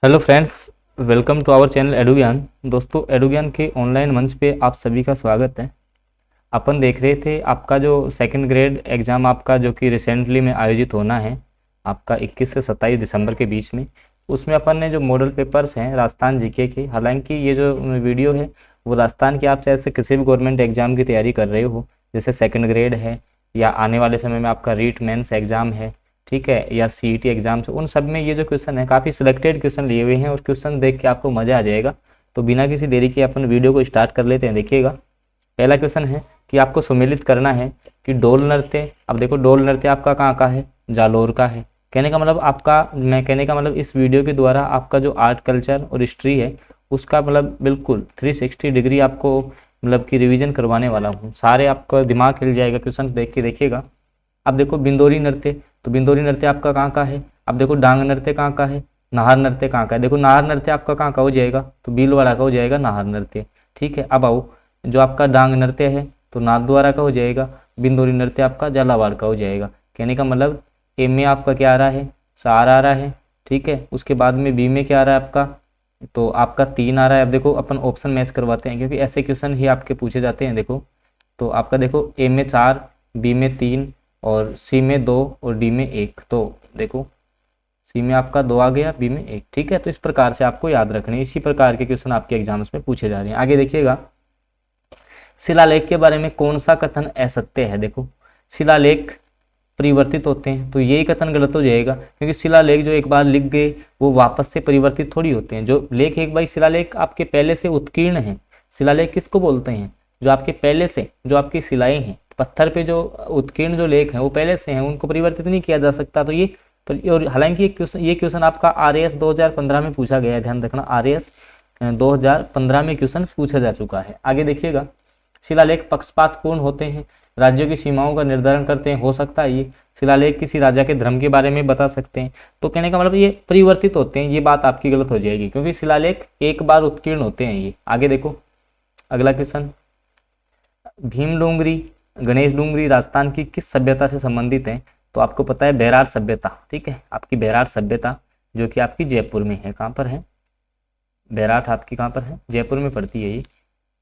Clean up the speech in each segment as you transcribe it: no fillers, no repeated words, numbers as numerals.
Hello friends, welcome to our channel Edugyan. दोस्तों, एडुज्ञान के online मंच पे आप सभी का स्वागत है। अपन देख रहे थे आपका जो सेकंड ग्रेड एग्ज़ाम आपका जो कि रिसेंटली में आयोजित होना है आपका 21 से 27 दिसंबर के बीच में। उसमें अपन ने जो मॉडल पेपर्स हैं राजस्थान जीके के, हालांकि ये जो वीडियो है वो राजस्थान के, आप चाहे से किसी भी गवर्नमेंट एग्ज़ाम की तैयारी कर रहे हो, जैसे सेकेंड ग्रेड है या आने वाले समय में आपका रीट मेंस एग्ज़ाम है, ठीक है, या सीईटी एग्जाम से, उन सब में ये जो क्वेश्चन है काफ़ी सिलेक्टेड क्वेश्चन लिए हुए हैं और क्वेश्चन देख के आपको मज़ा आ जाएगा। तो बिना किसी देरी के अपन वीडियो को स्टार्ट कर लेते हैं। देखिएगा, पहला क्वेश्चन है कि आपको सुमेलित करना है कि डोल नृत्य, अब देखो डोल नृत्य आपका कहाँ का है, जालोर का है। कहने का मतलब आपका, मैं कहने का मतलब इस वीडियो के द्वारा आपका जो आर्ट कल्चर और हिस्ट्री है उसका मतलब बिल्कुल 360 डिग्री आपको मतलब कि रिवीजन करवाने वाला हूँ। सारे आपका दिमाग हिल जाएगा क्वेश्चन देख के। देखिएगा, अब देखो बिंदोरी नृत्य, तो बिंदोरी नृत्य आपका कहाँ का है। अब देखो डांग नृत्य कहाँ का है, नाहर नृत्य कहाँ का है। देखो नाहर नृत्य आपका कहाँ का हो जाएगा, तो भीलवाड़ा का हो जाएगा नाहर नृत्य, ठीक है। अब आओ, जो आपका डांग नृत्य है तो नाथद्वारा का हो जाएगा, बिंदोरी नृत्य आपका झालावाड़ का हो जाएगा। कहने का मतलब ए में आपका क्या आ रहा है, 4 आ रहा है, ठीक है। उसके बाद में बी में क्या आ रहा है आपका, तो आपका 3 आ रहा है। अब देखो अपन ऑप्शन मैच करवाते हैं क्योंकि ऐसे क्वेश्चन ही आपके पूछे जाते हैं। देखो, तो आपका देखो ए में 4, बी में 3 और सी में 2 और डी में 1। तो देखो सी में आपका 2 आ गया, बी में 1, ठीक है। तो इस प्रकार से आपको याद रखने, इसी प्रकार के क्वेश्चन आपके एग्जाम्स में पूछे जा रहे हैं। आगे देखिएगा, शिलालेख के बारे में कौन सा कथन असत्य है। देखो, शिलालेख परिवर्तित होते हैं, तो यही कथन गलत हो जाएगा क्योंकि शिलालेख जो एक बार लिख गए वो वापस से परिवर्तित थोड़ी होते हैं। जो लेख एक बार शिलालेख आपके पहले से उत्कीर्ण है, शिलालेख किसको बोलते हैं, जो आपके पहले से, जो आपकी शिलाएं हैं पत्थर पे जो उत्कीर्ण जो लेख हैं वो पहले से हैं, उनको परिवर्तित नहीं किया जा सकता। तो ये, और हालांकि ये क्वेश्चन आपका आरएएस 2015 में पूछा गया है, ध्यान रखना, आरएएस 2015 में क्वेश्चन पूछा जा चुका है। आगे देखिएगा, शिलालेख पक्षपातपूर्ण होते हैं, राज्यों की सीमाओं का निर्धारण करते हैं, हो सकता है ये शिलालेख किसी राजा के धर्म के बारे में बता सकते हैं। तो कहने का मतलब ये परिवर्तित होते हैं, ये बात आपकी गलत हो जाएगी क्योंकि शिलालेख एक बार उत्कीर्ण होते हैं ये। आगे देखो, अगला क्वेश्चन, भीम डोंगरी, गणेश डोंगरी राजस्थान की किस सभ्यता से संबंधित है। तो आपको पता है बेरार सभ्यता, ठीक है, आपकी बेरार सभ्यता जो कि आपकी जयपुर में है। कहाँ पर है बैराट, आपकी कहाँ पर है, जयपुर में पड़ती है ये,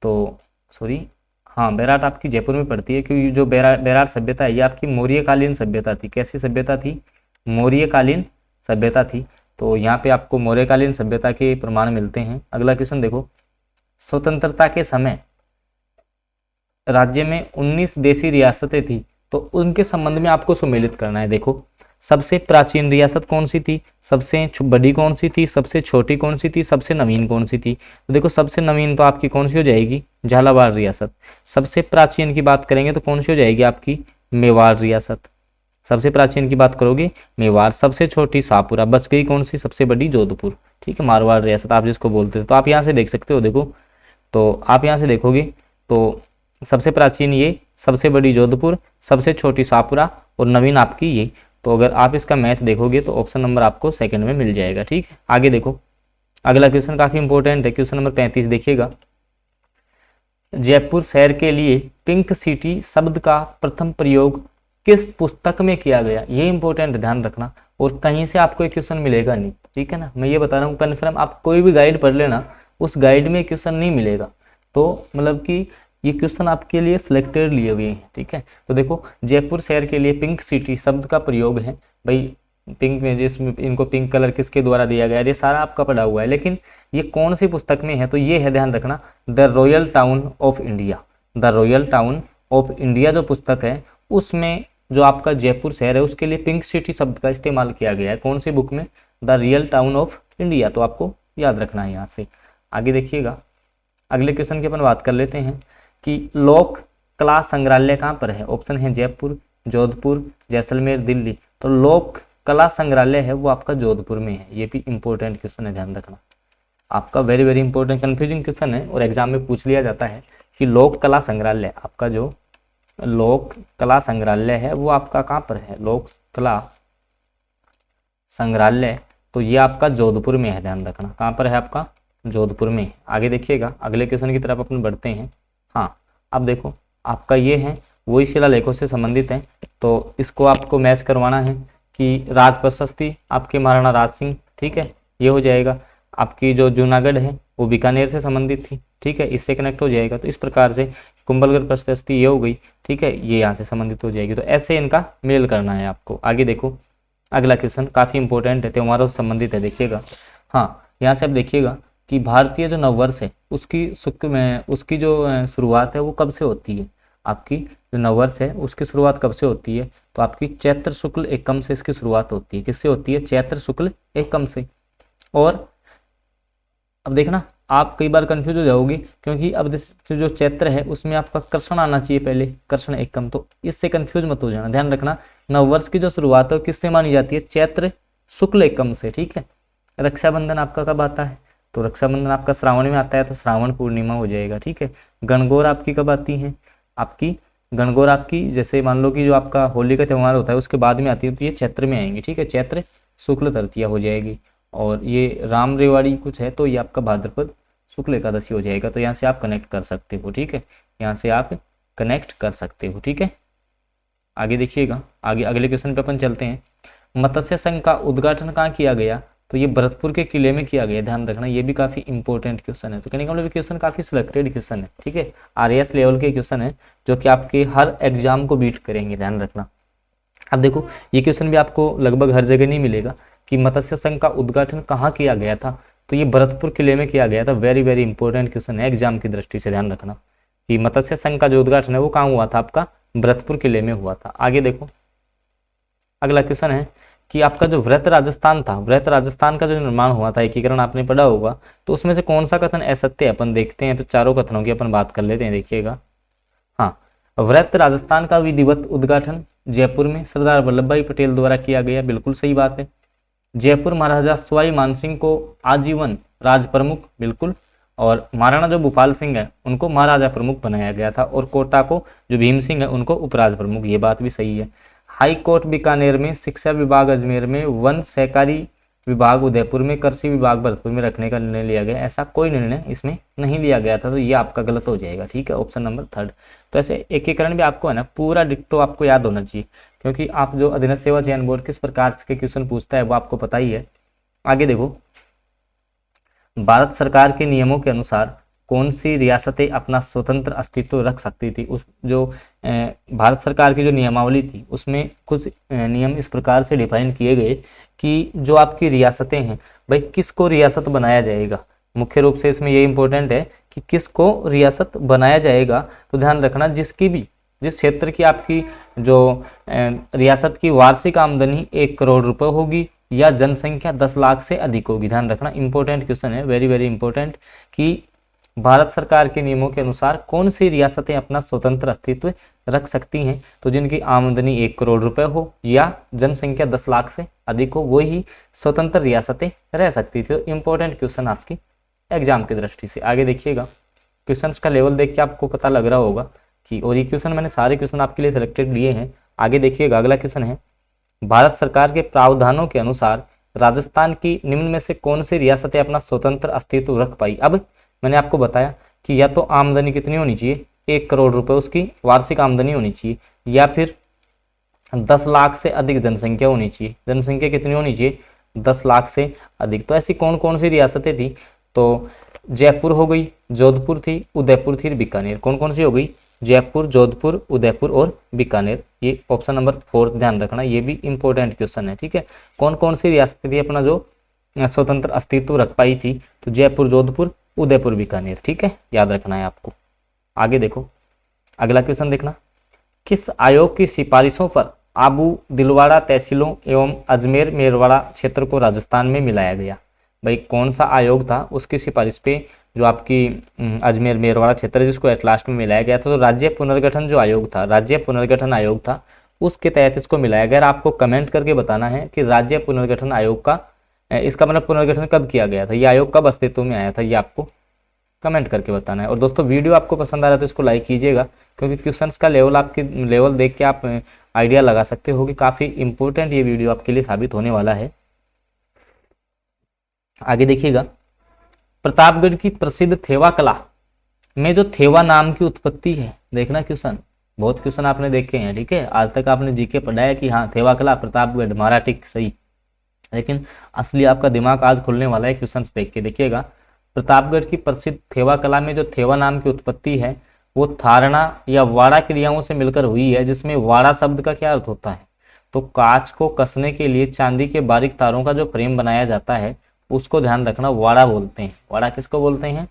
तो सॉरी, हाँ बैराट आपकी जयपुर में पड़ती है क्योंकि जो बेरार सभ्यता है ये आपकी मौर्यकालीन सभ्यता थी। कैसी सभ्यता थी, मौर्यकालीन सभ्यता थी। तो यहाँ पे आपको मौर्यकालीन सभ्यता के प्रमाण मिलते हैं। अगला क्वेश्चन देखो, स्वतंत्रता के समय राज्य में 19 देशी रियासतें थी, तो उनके संबंध में आपको सुमेलित करना है। देखो, सबसे प्राचीन रियासत कौन सी थी, सबसे बड़ी कौन सी थी, सबसे छोटी कौन सी थी, सबसे नवीन कौन सी थी। तो देखो, सबसे नवीन तो आपकी कौन सी हो जाएगी, झालावाड़ रियासत। सबसे प्राचीन की बात करेंगे तो कौन सी हो जाएगी आपकी, मेवाड़ रियासत। सबसे प्राचीन की बात करोगे मेवाड़, सबसे छोटी शाहपुरा, बच गई कौन सी, सबसे बड़ी जोधपुर, ठीक है, मारवाड़ रियासत आप जिसको बोलते हो। तो आप यहाँ से देख सकते हो, देखो तो आप यहाँ से देखोगे तो सबसे प्राचीन ये, सबसे बड़ी जोधपुर, सबसे छोटी शाहपुरा और नवीन आपकी ये। तो अगर आप इसका मैच देखोगे तो ऑप्शन नंबर आपको सेकंड में मिल जाएगा, ठीक है। आगे देखो, अगला क्वेश्चन काफी इंपॉर्टेंट है, क्वेश्चन नंबर 35 देखिएगा, जयपुर शहर के लिए पिंक सिटी शब्द का प्रथम प्रयोग किस पुस्तक में किया गया। ये इंपॉर्टेंट, ध्यान रखना, और कहीं से आपको एक क्वेश्चन मिलेगा नहीं, ठीक है ना, मैं ये बता रहा हूँ कन्फर्म। आप कोई भी गाइड पढ़ लेना, उस गाइड में क्वेश्चन नहीं मिलेगा। तो मतलब कि ये क्वेश्चन आपके लिए सिलेक्टेड लिए हुए हैं, ठीक है। तो देखो, जयपुर शहर के लिए पिंक सिटी शब्द का प्रयोग है, भाई पिंक में जिसमें इनको पिंक कलर किसके द्वारा दिया गया है, ये सारा आपका पढ़ा हुआ है, लेकिन ये कौन सी पुस्तक में है, तो ये है, ध्यान रखना, the royal town of India. The royal town of India जो पुस्तक है उसमें जो आपका जयपुर शहर है उसके लिए पिंक सिटी शब्द का इस्तेमाल किया गया है। कौन सी बुक में, the real town of India. तो आपको याद रखना है यहाँ से। आगे देखिएगा, अगले क्वेश्चन की अपन बात कर लेते हैं कि लोक कला संग्रहालय कहाँ पर है। ऑप्शन है जयपुर, जोधपुर, जैसलमेर, दिल्ली। तो लोक कला संग्रहालय है वो आपका जोधपुर में है। ये भी इंपॉर्टेंट क्वेश्चन है, ध्यान रखना, आपका very very important confusing question है और एग्जाम में पूछ लिया जाता है कि लोक कला संग्रहालय, आपका जो लोक कला संग्रहालय है वो आपका कहाँ पर है, लोक कला संग्रहालय, तो ये आपका जोधपुर में है, ध्यान रखना, कहाँ पर है आपका, जोधपुर में। आगे देखिएगा, अगले क्वेश्चन की तरफ अपन बढ़ते हैं। हाँ, अब देखो आपका ये है, वही शिलालेखों से संबंधित है, तो इसको आपको मैच करवाना है कि राज प्रशस्ति आपके महाराणा राज सिंह, ठीक है, ये हो जाएगा। आपकी जो जूनागढ़ है वो बीकानेर से संबंधित थी, ठीक है, इससे कनेक्ट हो जाएगा। तो इस प्रकार से कुंभलगढ़ प्रशस्ति ये हो गई, ठीक है, ये यहाँ से संबंधित हो जाएगी। तो ऐसे इनका मेल करना है आपको। आगे देखो अगला क्वेश्चन काफ़ी इंपॉर्टेंट है, त्योहारों से संबंधित है, देखिएगा। हाँ, यहाँ से आप देखिएगा कि भारतीय जो नववर्ष है उसकी जो शुरुआत है वो कब से होती है। आपकी जो नववर्ष है उसकी शुरुआत कब से होती है, तो आपकी चैत्र शुक्ल एकम से इसकी शुरुआत होती है। किससे होती है? चैत्र शुक्ल एकम से। और अब देखना आप कई बार कंफ्यूज हो जाओगे, क्योंकि अब जो चैत्र है उसमें आपका कृष्ण आना चाहिए पहले, कृष्ण एकम, तो इससे कंफ्यूज मत हो जाना। ध्यान रखना नववर्ष की जो शुरुआत है किससे मानी जाती है? चैत्र शुक्ल एकम से, ठीक है। रक्षाबंधन आपका कब आता है? तो रक्षाबंधन आपका श्रावण में आता है, तो श्रावण पूर्णिमा हो जाएगा, ठीक है। गणगौर आपकी कब आती है? आपकी गणगौर आपकी जैसे मान लो कि जो आपका होली का त्यौहार होता है उसके बाद में आती है, तो ये चैत्र में आएंगी, ठीक है, चैत्र शुक्ल तृतीया हो जाएगी। और ये राम रेवाड़ी कुछ है तो ये आपका भाद्रपद शुक्ल एकादशी हो जाएगा। तो यहाँ से आप कनेक्ट कर सकते हो, ठीक है, यहाँ से आप कनेक्ट कर सकते हो, ठीक है। आगे देखिएगा, आगे अगले क्वेश्चन पे अपन चलते हैं। मत्स्य संघ का उद्घाटन कहाँ किया गया? तो ये भरतपुर के किले में किया गया। ध्यान रखना ये भी काफी इंपॉर्टेंट क्वेश्चन है। तो कहने का मतलब क्वेश्चन काफी सिलेक्टेड क्वेश्चन है, ठीक है, आरएएस लेवल के क्वेश्चन है जो कि आपके हर एग्जाम को बीट करेंगे। ध्यान रखना। अब देखो ये क्वेश्चन भी आपको लगभग हर जगह नहीं मिलेगा कि मत्स्य संघ का उद्घाटन कहाँ किया गया था, तो ये भरतपुर किले में किया गया था। वेरी वेरी इंपॉर्टेंट क्वेश्चन है एग्जाम की दृष्टि से। ध्यान रखना कि मत्स्य संघ का जो उद्घाटन है वो कहाँ हुआ था? आपका भरतपुर किले में हुआ था। आगे देखो अगला क्वेश्चन है कि आपका जो वृहत राजस्थान था, वृहत राजस्थान का जो निर्माण हुआ था, एकीकरण आपने पढ़ा होगा, तो उसमें से कौन सा कथन असत्य है? अपन देखते हैं, तो चारों कथनों की अपन बात कर लेते हैं, देखिएगा। हाँ, वृहत राजस्थान का विधिवत उद्घाटन जयपुर में सरदार वल्लभ भाई पटेल द्वारा किया गया, बिल्कुल सही बात है। जयपुर महाराजा सवाई मानसिंह को आजीवन राज प्रमुख, बिल्कुल, और महाराणा जो भूपाल सिंह है उनको महाराजा प्रमुख बनाया गया था, और कोटा को जो भीम सिंह है उनको उपराज प्रमुख, ये बात भी सही है। हाई कोर्ट बीकानेर में, शिक्षा विभाग अजमेर में, वन सहकारी विभाग उदयपुर में, कृषि विभाग भरतपुर में रखने का निर्णय लिया गया। ऐसा कोई निर्णय इसमें नहीं लिया गया था, तो ये आपका गलत हो जाएगा, ठीक है, ऑप्शन नंबर 3। तो ऐसे एकीकरण भी आपको है ना पूरा डिक्टो आपको याद होना चाहिए, क्योंकि आप जो अधीनस्थ सेवा चयन बोर्ड किस प्रकार के क्वेश्चन पूछता है वो आपको पता ही है। आगे देखो, भारत सरकार के नियमों के अनुसार कौन सी रियासतें अपना स्वतंत्र अस्तित्व रख सकती थी? उस जो भारत सरकार की जो नियमावली थी उसमें कुछ नियम इस प्रकार से डिफाइन किए गए कि जो आपकी रियासतें हैं, भाई किसको रियासत बनाया जाएगा। मुख्य रूप से इसमें ये इंपॉर्टेंट है कि किसको रियासत बनाया जाएगा। तो ध्यान रखना जिस क्षेत्र की आपकी जो रियासत की वार्षिक आमदनी 1 करोड़ रुपए होगी या जनसंख्या 10 लाख से अधिक होगी। ध्यान रखना इंपॉर्टेंट क्वेश्चन है, वेरी वेरी इंपॉर्टेंट, कि भारत सरकार के नियमों के अनुसार कौन सी रियासतें अपना स्वतंत्र अस्तित्व रख सकती हैं। तो जिनकी आमदनी 1 करोड़ रुपए हो या जनसंख्या 10 लाख से अधिक हो, वही स्वतंत्र रियासतें रह सकती थी। तो इंपॉर्टेंट क्वेश्चन आपकी एग्जाम की दृष्टि से। आगे देखिएगा, क्वेश्चन का लेवल देख के आपको पता लग रहा होगा कि, और ये क्वेश्चन मैंने सारे क्वेश्चन आपके लिए सिलेक्टेड लिए हैं। आगे देखिएगा, अगला क्वेश्चन है, भारत सरकार के प्रावधानों के अनुसार राजस्थान की निम्न में से कौन सी रियासतें अपना स्वतंत्र अस्तित्व रख पाई? अब मैंने आपको बताया कि या तो आमदनी कितनी होनी चाहिए, 1 करोड़ रुपए उसकी वार्षिक आमदनी होनी चाहिए, या फिर 10 लाख से अधिक जनसंख्या होनी चाहिए। जनसंख्या कितनी होनी चाहिए? 10 लाख से अधिक। तो ऐसी कौन कौन सी रियासतें थी? तो जयपुर हो गई, जोधपुर थी, उदयपुर थी, बीकानेर। कौन कौन सी हो गई? जयपुर, जोधपुर, उदयपुर और बीकानेर। ये ऑप्शन नंबर 4 ध्यान रखना, ये भी इंपॉर्टेंट क्वेश्चन है, ठीक है। कौन कौन सी रियासतें थी अपना जो स्वतंत्र अस्तित्व रख पाई थी? तो जयपुर, जोधपुर, उदयपुर, बीकानेर, ठीक है, याद रखना है आपको। आगे देखो, अगला क्वेश्चन देखना, किस आयोग की सिफारिशों पर आबू दिलवाड़ा तहसीलों एवं अजमेर मेरवाड़ा क्षेत्र को राजस्थान में मिलाया गया? भाई कौन सा आयोग था, उसकी सिफारिश पे जो आपकी अजमेर मेरवाड़ा क्षेत्र जिसको एट लास्ट में मिलाया गया था? तो राज्य पुनर्गठन जो आयोग था, राज्य पुनर्गठन आयोग था, उसके तहत इसको मिलाया गया। आपको कमेंट करके बताना है कि राज्य पुनर्गठन आयोग का इसका मतलब पुनर्गठन कब किया गया था, ये आयोग कब अस्तित्व में आया था, ये आपको कमेंट करके बताना है। और दोस्तों वीडियो आपको पसंद आ रहा है तो इसको लाइक कीजिएगा, क्योंकि क्वेश्चंस का लेवल देख के आप आइडिया लगा सकते हो कि काफ़ी इंपॉर्टेंट ये वीडियो आपके लिए साबित होने वाला है। आगे देखिएगा, प्रतापगढ़ की प्रसिद्ध थेवा कला में जो थेवा नाम की उत्पत्ति है, देखना क्वेश्चन, बहुत क्वेश्चन आपने देखे हैं, ठीक है, आज तक आपने जीके पढ़ा है कि हाँ थेवा कला प्रतापगढ़, महाराटिक, सही। लेकिन असली आपका दिमाग आज खुलने वाला है क्वेश्चन देख के। देखिएगा, प्रतापगढ़ की प्रसिद्ध थेवा कला में जो थेवा नाम की उत्पत्ति है वो थारणा या वाड़ा क्रियाओं से मिलकर हुई है, जिसमें वाड़ा शब्द का क्या अर्थ होता है? तो कांच को कसने के लिए चांदी के बारीक तारों का जो फ्रेम बनाया जाता है उसको ध्यान रखना, वाड़ा बोलते हैं। वाड़ा किसको बोलते हैं?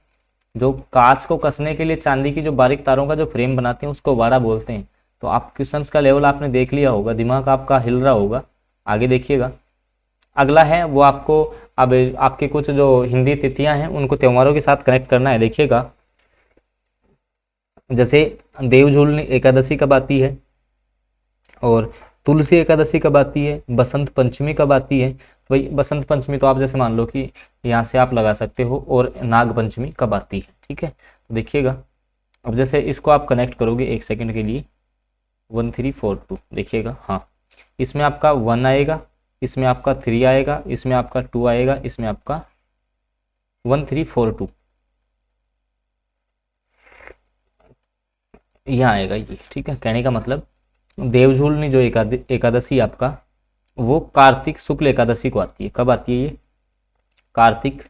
जो कांच को कसने के लिए चांदी की जो बारीक तारों का जो फ्रेम बनाते हैं उसको वाड़ा बोलते हैं। तो आप क्वेश्चंस का लेवल आपने देख लिया होगा, दिमाग आपका हिल रहा होगा। आगे देखिएगा, अगला है वो आपको अब आपके कुछ जो हिंदी तिथियां हैं उनको त्योहारों के साथ कनेक्ट करना है। देखिएगा, जैसे देवझूलनी एकादशी कब आती है, और तुलसी एकादशी कब आती है, बसंत पंचमी कब आती है। भाई बसंत पंचमी तो आप जैसे मान लो कि यहाँ से आप लगा सकते हो, और नाग पंचमी कब आती है, ठीक है। तो देखिएगा, अब जैसे इसको आप कनेक्ट करोगे एक सेकंड के लिए, 1 3 4 2, देखिएगा, हाँ इसमें आपका 1 आएगा, इसमें आपका 3 आएगा, इसमें आपका 2 आएगा, इसमें आपका 1 3 4 2 यहाँ आएगा ये, ठीक है। कहने का मतलब देवझूलनी जो एकादशी आपका वो कार्तिक शुक्ल एकादशी को आती है। कब आती है ये? कार्तिक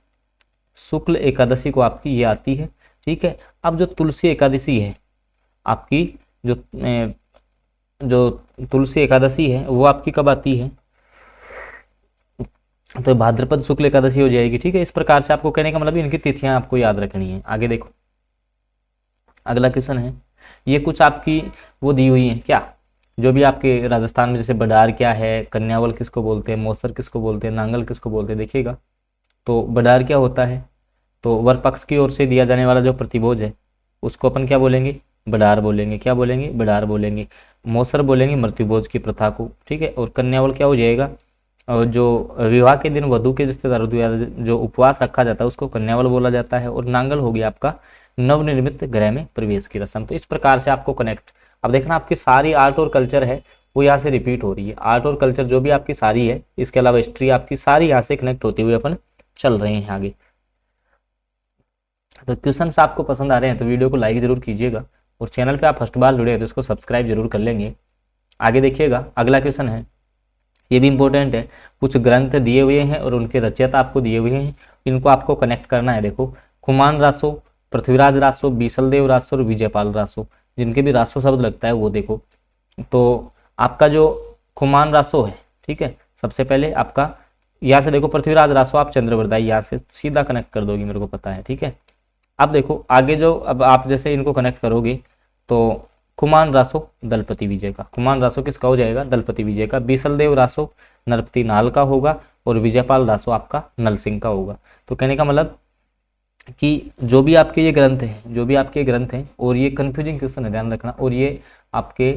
शुक्ल एकादशी को आपकी ये आती है, ठीक है। अब जो तुलसी एकादशी है आपकी, जो तुलसी एकादशी है वो आपकी कब आती है? तो भाद्रपद शुक्ल एकादशी हो जाएगी, ठीक है। इस प्रकार से आपको कहने का मतलब इनकी तिथियां आपको याद रखनी है। आगे देखो, अगला क्वेश्चन है, ये कुछ आपकी वो दी हुई है क्या, जो भी आपके राजस्थान में, जैसे बडार क्या है, कन्यावल किसको बोलते हैं, मौसर किसको बोलते हैं, नांगल किसको बोलते हैं। देखिएगा, तो बडार क्या होता है? तो वर पक्ष की ओर से दिया जाने वाला जो प्रतिभोज है उसको अपन क्या बोलेंगे? बडार बोलेंगे। क्या बोलेंगे? बडार बोलेंगे। मौसर बोलेंगे मृत्युभोज की प्रथा को, ठीक है। और कन्यावल क्या हो जाएगा? और जो विवाह के दिन वधु के रिश्तेदारों द्वारा जो उपवास रखा जाता है उसको कन्यावल बोला जाता है। और नांगल हो गया आपका नवनिर्मित गृह में प्रवेश की रस्म। तो इस प्रकार से आपको कनेक्ट, अब देखना आपकी सारी आर्ट और कल्चर है वो यहाँ से रिपीट हो रही है। आर्ट और कल्चर जो भी आपकी सारी है, इसके अलावा हिस्ट्री आपकी सारी यहाँ से कनेक्ट होते हुए अपन चल रहे हैं आगे। तो क्वेश्चंस आपको पसंद आ रहे हैं तो वीडियो को लाइक जरूर कीजिएगा, और चैनल पे आप फर्स्ट बार जुड़े हैं तो इसको सब्सक्राइब जरूर कर लेंगे। आगे देखिएगा, अगला क्वेश्चन है, ये भी इंपॉर्टेंट है। कुछ ग्रंथ दिए हुए हैं और उनके रचयिता आपको दिए हुए हैं, इनको आपको कनेक्ट करना है। देखो, खुमान रासो, पृथ्वीराज रासो, बीसलदेव रासो और विजयपाल रासो, जिनके भी रासो शब्द लगता है वो देखो। तो आपका जो खुमान रासो है, ठीक है, सबसे पहले आपका यहाँ से देखो पृथ्वीराज रासो, आप चंद्रवरदाई यहाँ से सीधा कनेक्ट कर दोगे, मेरे को पता है, ठीक है। अब देखो आगे जो, अब आप जैसे इनको कनेक्ट करोगे तो खुमान रासो दलपति विजय का, खुमान रासो किसका हो जाएगा? दलपति विजय का। बीसलदेव रासो नरपति नाल का होगा, और विजयपाल रासो आपका नल सिंह का होगा। तो कहने का मतलब कि जो भी आपके ये ग्रंथ हैं, जो भी आपके ग्रंथ हैं, और ये कंफ्यूजिंग क्वेश्चन है, ध्यान रखना, और ये आपके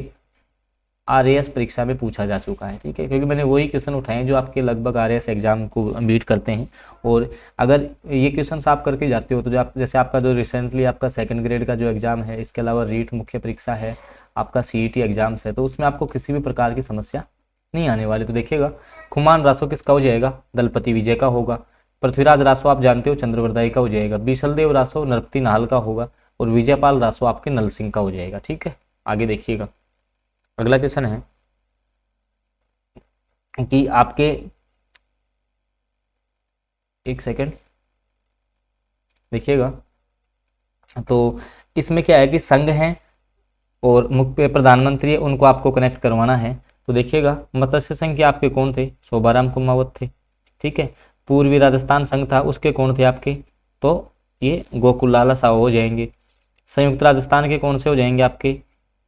आरएएस परीक्षा में पूछा जा चुका है, ठीक है, क्योंकि मैंने वही क्वेश्चन उठाए हैं जो आपके लगभग आरएएस एग्जाम को बीट करते हैं। और अगर ये क्वेश्चन आप करके जाते हो तो जो आप, जैसे आपका जो रिसेंटली आपका सेकंड ग्रेड का जो एग्जाम है, इसके अलावा रीट मुख्य परीक्षा है, आपका सीईटी एग्जाम्स है, तो उसमें आपको किसी भी प्रकार की समस्या नहीं आने वाली। तो देखिएगा, खुमान रासो किसका हो जाएगा? दलपति विजय का होगा। पृथ्वीराज रासो आप जानते हो चंद्रवरदाई का हो जाएगा। बीसलदेव रासो नरपति नाहल का होगा, और विजयपाल रासो आपके नल सिंह का हो जाएगा, ठीक है। आगे देखिएगा, अगला क्वेश्चन है कि आपके, एक सेकेंड देखिएगा, तो इसमें क्या है कि संघ हैं और मुख्य प्रधानमंत्री है, उनको आपको कनेक्ट करवाना है। तो देखिएगा, मत्स्य संघ के आपके कौन थे? शोभाराम कुमावत थे, ठीक है। पूर्वी राजस्थान संघ था, उसके कौन थे आपके? तो ये गोकुललाला साहू हो जाएंगे। संयुक्त राजस्थान के कौन से हो जाएंगे आपके?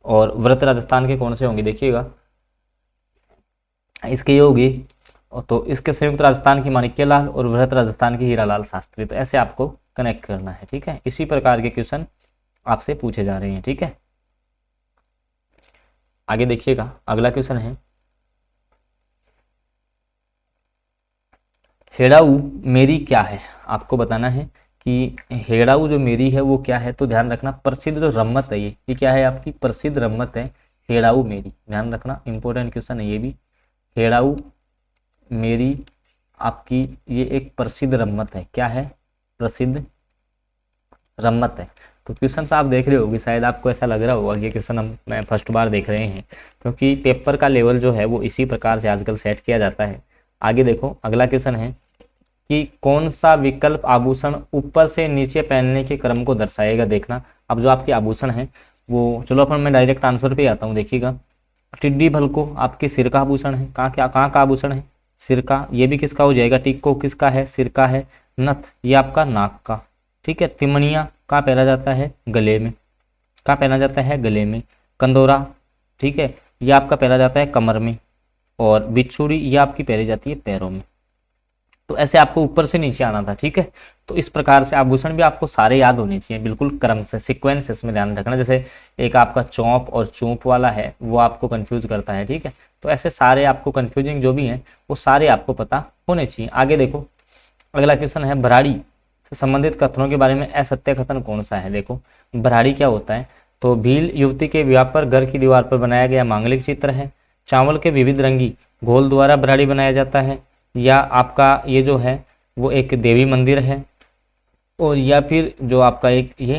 और व्रत राजस्थान के कौन से होंगे? देखिएगा, इसके ये होगी, तो इसके संयुक्त राजस्थान की माणिक्यलाल और व्रत राजस्थान की हीरालाल शास्त्री। तो ऐसे आपको कनेक्ट करना है, ठीक है। इसी प्रकार के क्वेश्चन आपसे पूछे जा रहे हैं, ठीक है। आगे देखिएगा, अगला क्वेश्चन है, हेड़ाऊ मेरी क्या है? आपको बताना है कि हेड़ाऊ जो मेरी है वो क्या है। तो ध्यान रखना, प्रसिद्ध जो रम्मत है ये क्या है आपकी? प्रसिद्ध रम्मत है हेड़ाऊ मेरी। ध्यान रखना, इंपॉर्टेंट क्वेश्चन है ये भी। हेड़ाऊ मेरी आपकी ये एक प्रसिद्ध रम्मत है। क्या है? प्रसिद्ध रम्मत है। तो क्वेश्चन आप देख रहे होगे, शायद आपको ऐसा लग रहा होगा कि क्वेश्चन मैं फर्स्ट बार देख रहे हैं, क्योंकि पेपर का लेवल जो है वो इसी प्रकार से आजकल सेट किया जाता है। आगे देखो अगला क्वेश्चन है कि कौन सा विकल्प आभूषण ऊपर से नीचे पहनने के क्रम को दर्शाएगा। देखना अब जो आपके आभूषण है वो, चलो अपन मैं डायरेक्ट आंसर पे आता हूँ। देखिएगा टिड्डी भल को आपके सिर का आभूषण है। कहाँ का आभूषण है? सिर का। ये भी किसका हो जाएगा? टिक्को किसका है? सिर का है। नथ ये आपका नाक का, ठीक है। तिमणिया कहाँ पहना जाता है? गले में। कहाँ पहना जाता है? गले में। कंदोरा, ठीक है, ये आपका पहना जाता है कमर में। और बिच्छुड़ी ये आपकी पहनी जाती है पैरों में। तो ऐसे आपको ऊपर से नीचे आना था, ठीक है। तो इस प्रकार से आभूषण भी आपको सारे याद होने चाहिए, बिल्कुल क्रम से, सीक्वेंस इसमें ध्यान रखना। जैसे एक आपका चौंप और चूंप वाला है वो आपको कंफ्यूज करता है, ठीक है। तो ऐसे सारे आपको कंफ्यूजिंग जो भी हैं वो सारे आपको पता होने चाहिए। आगे देखो अगला क्वेश्चन है भराड़ी से संबंधित कथनों के बारे में असत्य कथन कौन सा है। देखो भराड़ी क्या होता है? तो भील युवती के विवाह पर घर की दीवार पर बनाया गया मांगलिक चित्र है। चावल के विविध रंगी घोल द्वारा भराड़ी बनाया जाता है। या आपका ये जो है वो एक देवी मंदिर है। और या फिर जो आपका एक ये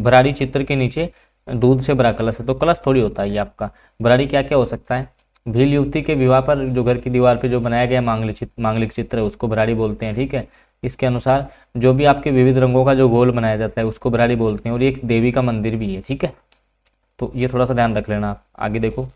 भराड़ी चित्र के नीचे दूध से भरा कलश है। तो कलश थोड़ी होता है ये आपका। भराड़ी क्या क्या हो सकता है? भील युवती के विवाह पर जो घर की दीवार पे जो बनाया गया मांगलिक चित्र है उसको भराड़ी बोलते हैं, ठीक है। इसके अनुसार जो भी आपके विविध रंगों का जो गोल बनाया जाता है उसको भराड़ी बोलते हैं। और एक देवी का मंदिर भी है, ठीक है। तो ये थोड़ा सा ध्यान रख लेना आप। आगे देखो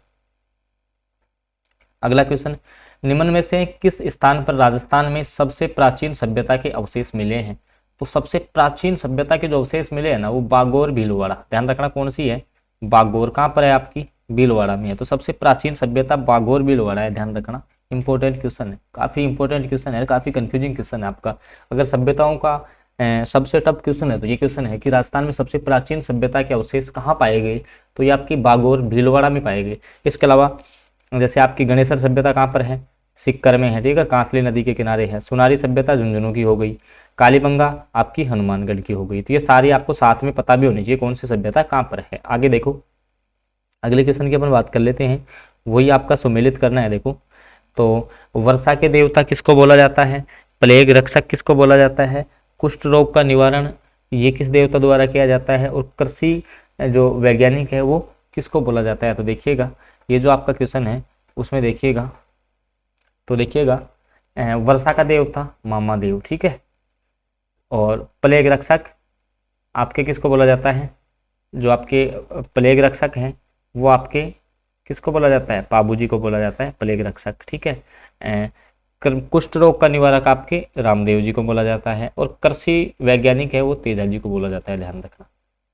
अगला क्वेश्चन, निम्न में से किस स्थान पर राजस्थान में सबसे प्राचीन सभ्यता के अवशेष मिले हैं। तो सबसे प्राचीन सभ्यता के जो अवशेष मिले हैं ना वो बागोर भीलवाड़ा। ध्यान रखना कौन सी है? बागोर। कहाँ पर है आपकी? भीलवाड़ा में है। तो सबसे प्राचीन सभ्यता बागोर भीलवाड़ा है, ध्यान रखना। इंपॉर्टेंट क्वेश्चन है, काफी इंपॉर्टेंट क्वेश्चन है, काफी कंफ्यूजिंग क्वेश्चन है आपका। अगर सभ्यताओं का सबसे टफ क्वेश्चन है तो ये क्वेश्चन है कि राजस्थान में सबसे प्राचीन सभ्यता के अवशेष कहाँ पाए गए। तो ये आपकी बागोर भीलवाड़ा में पाए गए। इसके अलावा जैसे आपकी गणेशर सभ्यता कहाँ पर है? सिक्कर में है, ठीक है, कांतली नदी के किनारे है। सुनारी सभ्यता झुंझुनू की हो गई। कालीबंगा आपकी हनुमानगढ़ की हो गई। तो ये सारी आपको साथ में पता भी होनी चाहिए कौन सी सभ्यता कहाँ पर है। आगे देखो अगले क्वेश्चन की अपन बात कर लेते हैं, वही आपका सुमेलित करना है। देखो तो वर्षा के देवता किसको बोला जाता है? प्लेग रक्षक किसको बोला जाता है? कुष्ठ रोग का निवारण ये किस देवता द्वारा किया जाता है? और कृषि जो वैज्ञानिक है वो किसको बोला जाता है? तो देखिएगा ये जो आपका क्वेश्चन है उसमें देखिएगा तो देखिएगा वर्षा का देवता मामा देव, ठीक है। और प्लेग रक्षक आपके किसको बोला जाता है? जो आपके प्लेग रक्षक हैं वो आपके किसको बोला जाता है? पाबूजी को बोला जाता है प्लेग रक्षक, ठीक है। कुष्ठ रोग का निवारक आपके रामदेव जी को बोला जाता है। और कृषि वैज्ञानिक है वो तेजा जी को बोला जाता है, ध्यान रखना,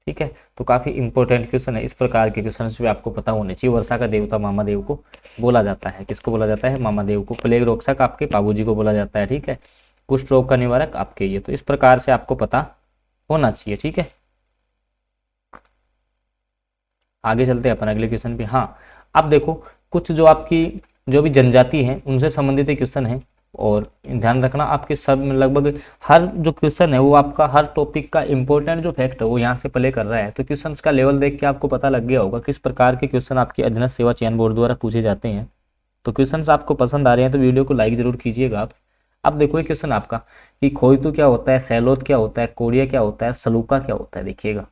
ठीक है। तो काफी इंपॉर्टेंट क्वेश्चन है। इस प्रकार के क्वेश्चन भी आपको पता होने चाहिए। वर्षा का देवता मामा देव को बोला जाता है। किसको बोला जाता है? मामा देव को। प्लेग रोकसक आपके बाबूजी को बोला जाता है, ठीक है। कुष्ठ रोग का निवारक आपके ये। तो इस प्रकार से आपको पता होना चाहिए, ठीक है। आगे चलते हैं अपन अगले क्वेश्चन पे। हाँ अब देखो कुछ जो आपकी जो भी जनजाति है उनसे संबंधित क्वेश्चन है। और ध्यान रखना आपके सब लगभग हर जो क्वेश्चन है वो आपका हर टॉपिक का इंपॉर्टेंट जो फैक्ट है वो यहाँ से प्ले कर रहा है। तो क्वेश्चंस का लेवल देख के आपको पता लग गया होगा किस प्रकार के क्वेश्चन आपकी अधीनस्थ सेवा चयन बोर्ड द्वारा पूछे जाते हैं। तो क्वेश्चंस आपको पसंद आ रहे हैं तो वीडियो को लाइक जरूर कीजिएगा आप। अब देखो ये क्वेश्चन आपका कि खोइतू क्या होता है, सैलोत क्या होता है, कोड़िया क्या होता है, सलूका क्या होता है। देखिएगा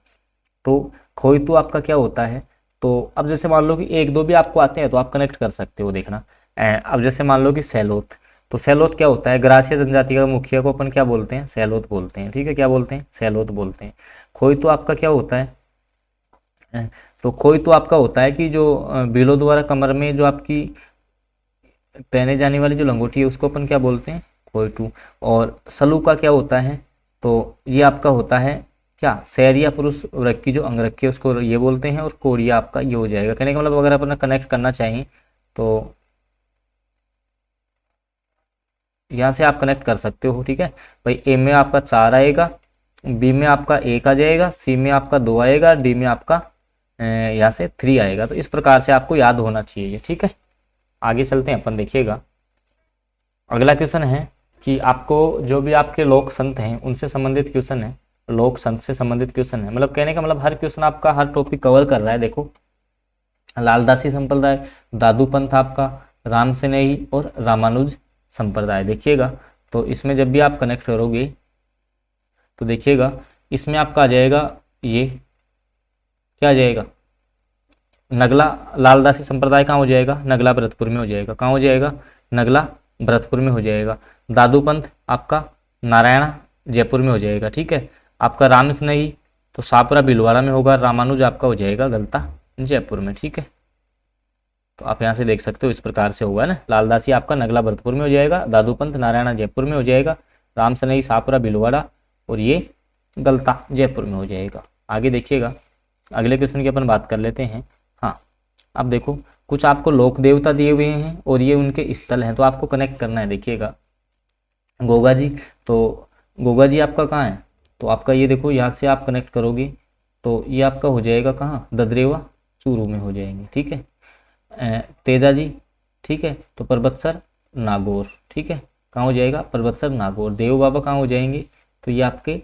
तो खोइतू आपका क्या होता है। तो अब जैसे मान लो कि एक दो भी आपको आते हैं तो आप कनेक्ट कर सकते हो, देखना। अब जैसे मान लो कि सैलोत, तो सैलोत क्या होता है? ग्रासीय जनजाति का मुखिया को अपन क्या बोलते हैं? सैलोत बोलते हैं, ठीक है। क्या बोलते हैं? सैलोत बोलते हैं। खोइतू आपका क्या होता है? तो खोइतू आपका होता है कि जो भीलों द्वारा कमर में जो आपकी पहने जाने वाली जो लंगोटी है उसको अपन क्या बोलते हैं? खोइतू। और सलूका क्या होता है? तो ये आपका होता है क्या? शहरिया पुरुष वर्ग की जो अंगरखी है उसको ये बोलते हैं। और कोड़िया आपका ये हो जाएगा। कहने का मतलब अगर अपन कनेक्ट करना चाहें तो यहाँ से आप कनेक्ट कर सकते हो, ठीक है भाई। ए में आपका 4 आएगा, बी में आपका 1 आ जाएगा, सी में आपका 2 आएगा, डी में आपका यहाँ से 3 आएगा। तो इस प्रकार से आपको याद होना चाहिए, ठीक है। आगे चलते हैं अपन। देखिएगा अगला क्वेश्चन है कि आपको जो भी आपके लोक संत हैं उनसे संबंधित क्वेश्चन है। लोक संत से संबंधित क्वेश्चन है, मतलब कहने का मतलब हर क्वेश्चन आपका हर टॉपिक कवर कर रहा है। देखो लालदासी संप्रदाय, दादू पंथ आपका, राम स्नेही और रामानुज संप्रदाय। देखिएगा तो इसमें जब भी आप कनेक्ट करोगे तो देखिएगा इसमें आपका आ जाएगा ये क्या आ जाएगा? नगला। लालदासी संप्रदाय कहाँ हो जाएगा? नगला भरतपुर में हो जाएगा। कहाँ हो जाएगा? नगला भरतपुर में हो जाएगा। दादूपंत आपका नारायणा जयपुर में हो जाएगा, ठीक है। आपका रामस्नेही तो शाहपुरा भीलवाड़ा में होगा। रामानुज आपका हो जाएगा गलता जयपुर में, ठीक है। तो आप यहाँ से देख सकते हो इस प्रकार से होगा ना। लालदासी आपका नगला भरतपुर में हो जाएगा, दादूपंत नारायणा जयपुर में हो जाएगा, रामसनई शाहपुरा भीलवाड़ा और ये गलता जयपुर में हो जाएगा। आगे देखिएगा, अगले क्वेश्चन की अपन बात कर लेते हैं। हाँ, अब देखो कुछ आपको लोक देवता दिए हुए हैं और ये उनके स्थल हैं, तो आपको कनेक्ट करना है। देखिएगा गोगा जी, तो गोगा जी आपका कहाँ है, तो आपका ये देखो यहाँ से आप कनेक्ट करोगे तो ये आपका हो जाएगा कहाँ, ददरेवा चूरू में हो जाएंगे, ठीक है। तेजा जी, ठीक है, तो परबतसर नागौर, ठीक है, कहाँ हो जाएगा, परबतसर नागौर। देव बाबा कहाँ हो जाएंगे, तो ये आपके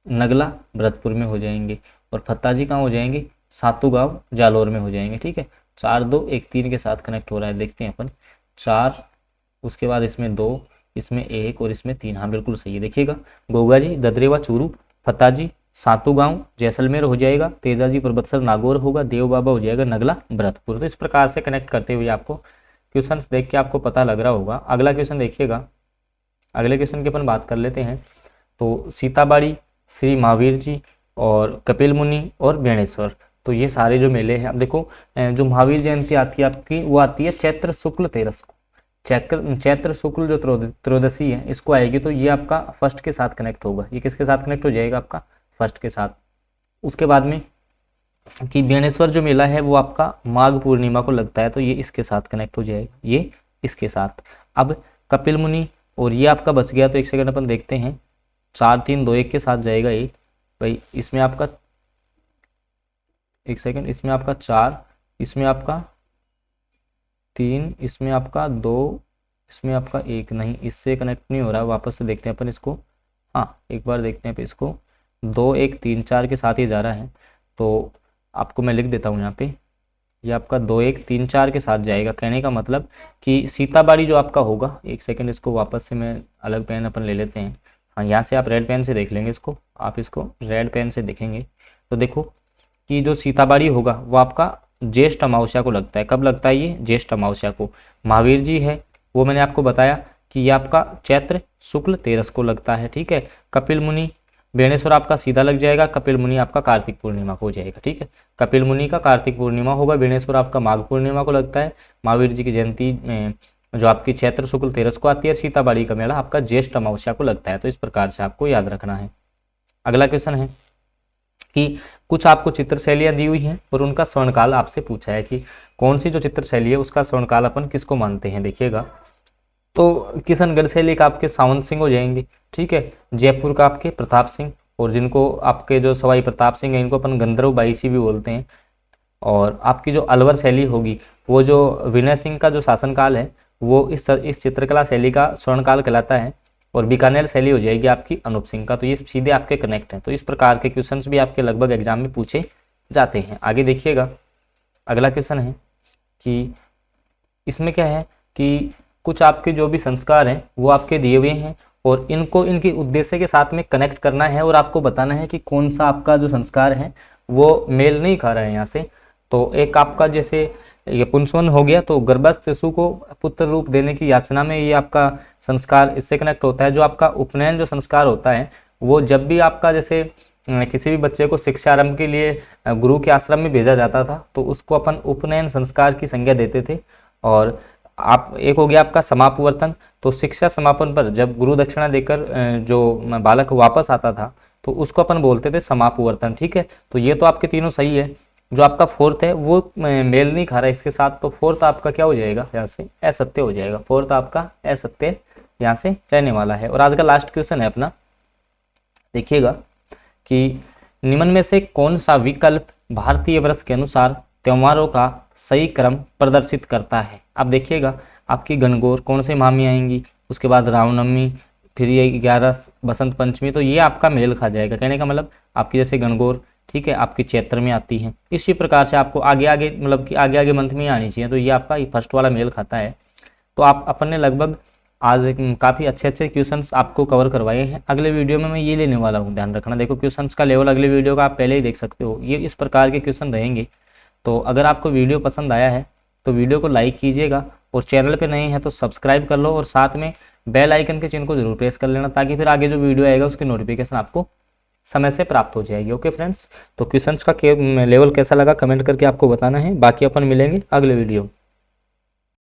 नगला भरतपुर में हो जाएंगे। और फत्ता जी कहाँ हो जाएंगे, सातू गाँव जालोर में हो जाएंगे, ठीक है। 4 2 1 3 के साथ कनेक्ट हो रहा है, देखते हैं अपन। 4, उसके बाद इसमें 2, इसमें 1 और इसमें 3। हाँ बिल्कुल सही है। देखिएगा गोगा जी ददरेवा चूरू, फत्ता जी सातू गांव जैसलमेर हो जाएगा, तेजा जी परबतसर नागौर होगा, देव बाबा हो जाएगा नगला भरतपुर। तो इस प्रकार से कनेक्ट करते हुए आपको क्वेश्चंस देख के आपको पता लग रहा होगा। अगला क्वेश्चन देखिएगा, अगले क्वेश्चन की अपन बात कर लेते हैं। तो सीताबाड़ी, श्री महावीर जी और कपिल मुनि और बेणेश्वर, तो ये सारे जो मेले हैं। अब देखो जो महावीर जयंती आती है आपकी, वो आती है चैत्र शुक्ल 13 को। चैत्र शुक्ल जो त्रयोदशी है इसको आएगी, तो ये आपका फर्स्ट के साथ कनेक्ट होगा। ये किसके साथ कनेक्ट हो जाएगा, आपका फर्स्ट के साथ। उसके बाद में कि बेणेश्वर जो मेला है वो आपका माघ पूर्णिमा को लगता है, तो ये इसके साथ कनेक्ट हो जाएगा, ये इसके साथ। अब कपिल मुनि और ये आपका बच गया, तो एक सेकंड अपन देखते हैं। 4 3 2 1 के साथ जाएगा ये भाई। इसमें आपका एक सेकंड, इसमें आपका 4, इसमें आपका 3, इसमें आपका 2, इसमें आपका 1, नहीं इससे कनेक्ट नहीं हो रहा। वापस से देखते हैं अपन इसको। हाँ एक बार देखते हैं इसको। 2 1 3 4 के साथ ही जा रहा है, तो आपको मैं लिख देता हूँ यहाँ पे। ये आपका 2 1 3 4 के साथ जाएगा। कहने का मतलब कि सीताबाड़ी जो आपका होगा, एक सेकंड इसको वापस से मैं अलग पेन अपन ले लेते हैं। हाँ यहाँ से आप रेड पेन से देख लेंगे इसको, आप इसको रेड पेन से देखेंगे तो देखो कि जो सीताबाड़ी होगा वो आपका ज्येष्ठ अमावस्या को लगता है। कब लगता है ये, ज्येष्ठ अमावस्या को। महावीर जी है वो मैंने आपको बताया कि ये आपका चैत्र शुक्ल 13 को लगता है, ठीक है। कपिल मुनि बेणेश्वर आपका सीधा लग जाएगा, कपिल मुनि आपका कार्तिक पूर्णिमा को हो जाएगा, ठीक है। कपिल मुनि का कार्तिक पूर्णिमा होगा, बेणेश्वर आपका माघ पूर्णिमा को लगता है। महावीर जी की जयंती में जो आपकी चैत्र शुक्ल 13 को आती है। सीताबाड़ी का मेला आपका ज्येष्ठ अमावस्या को लगता है। तो इस प्रकार से आपको याद रखना है। अगला क्वेश्चन है कि कुछ आपको चित्र शैलियाँ दी हुई हैं और उनका स्वर्णकाल आपसे पूछा है कि कौन सी जो चित्र शैली है उसका स्वर्णकाल अपन किसको मानते हैं। देखिएगा तो किशनगढ़ शैली का आपके सावंत सिंह हो जाएंगे, ठीक है। जयपुर का आपके प्रताप सिंह, और जिनको आपके जो सवाई प्रताप सिंह है इनको अपन गंधर्व बाईसी भी बोलते हैं। और आपकी जो अलवर शैली होगी वो जो विनय सिंह का जो शासनकाल है वो इस चित्रकला शैली का स्वर्णकाल कहलाता है। और बीकानेर शैली हो जाएगी आपकी अनूप सिंह का। तो ये सीधे आपके कनेक्ट हैं। तो इस प्रकार के क्वेश्चंस भी आपके लगभग एग्जाम में पूछे जाते हैं। आगे देखिएगा, अगला क्वेश्चन है कि इसमें क्या है कि कुछ आपके जो भी संस्कार हैं वो आपके दिए हुए हैं और इनको इनके उद्देश्य के साथ में कनेक्ट करना है और आपको बताना है कि कौन सा आपका जो संस्कार है वो मेल नहीं खा रहा है यहाँ से। तो एक आपका जैसे ये पुंसवन हो गया, तो गर्भस्थ शिशु को पुत्र रूप देने की याचना में ये आपका संस्कार इससे कनेक्ट होता है। जो आपका उपनयन जो संस्कार होता है वो जब भी आपका जैसे किसी भी बच्चे को शिक्षा आरंभ के लिए गुरु के आश्रम में भेजा जाता था तो उसको अपन उपनयन संस्कार की संज्ञा देते थे। और आप एक हो गया आपका समापवर्तन, तो शिक्षा समापन पर जब गुरु दक्षिणा देकर जो बालक वापस आता था तो उसको अपन बोलते थे समापवर्तन, ठीक है। तो ये तो आपके तीनों सही है। जो आपका फोर्थ है वो मेल नहीं खा रहा है इसके साथ, तो फोर्थ आपका क्या हो जाएगा, यहाँ से असत्य हो जाएगा। फोर्थ आपका असत्य यहाँ से रहने वाला है। और आज का लास्ट क्वेश्चन है अपना, देखिएगा कि निम्न में से कौन सा विकल्प भारतीय वर्ष के अनुसार त्योहारों का सही क्रम प्रदर्शित करता है। अब देखिएगा आपकी गणगौर कौन से माह में आएंगी, उसके बाद रामनवमी, फिर ये 11 बसंत पंचमी, तो ये आपका मेल खा जाएगा। कहने का मतलब आपकी जैसे गणगौर, ठीक है, आपकी चैत्र में आती है। इसी प्रकार से आपको आगे आगे मतलब कि आगे आगे मंथ में आनी चाहिए, तो ये आपका फर्स्ट वाला मेल खाता है। तो आप अपन ने लगभग आज काफ़ी अच्छे अच्छे क्वेश्चंस आपको कवर करवाए हैं। अगले वीडियो में मैं ये लेने वाला हूँ, ध्यान रखना। देखो क्वेश्चंस का लेवल अगले वीडियो का आप पहले ही देख सकते हो, ये इस प्रकार के क्वेश्चन रहेंगे। तो अगर आपको वीडियो पसंद आया है तो वीडियो को लाइक कीजिएगा और चैनल पे नए हैं तो सब्सक्राइब कर लो और साथ में बेल आइकन के चिन्ह को जरूर प्रेस कर लेना, ताकि फिर आगे जो वीडियो आएगा उसकी नोटिफिकेशन आपको समय से प्राप्त हो जाएगी। ओके फ्रेंड्स, तो क्वेश्चंस का लेवल कैसा लगा कमेंट करके आपको बताना है। बाकी अपन मिलेंगे अगले वीडियो।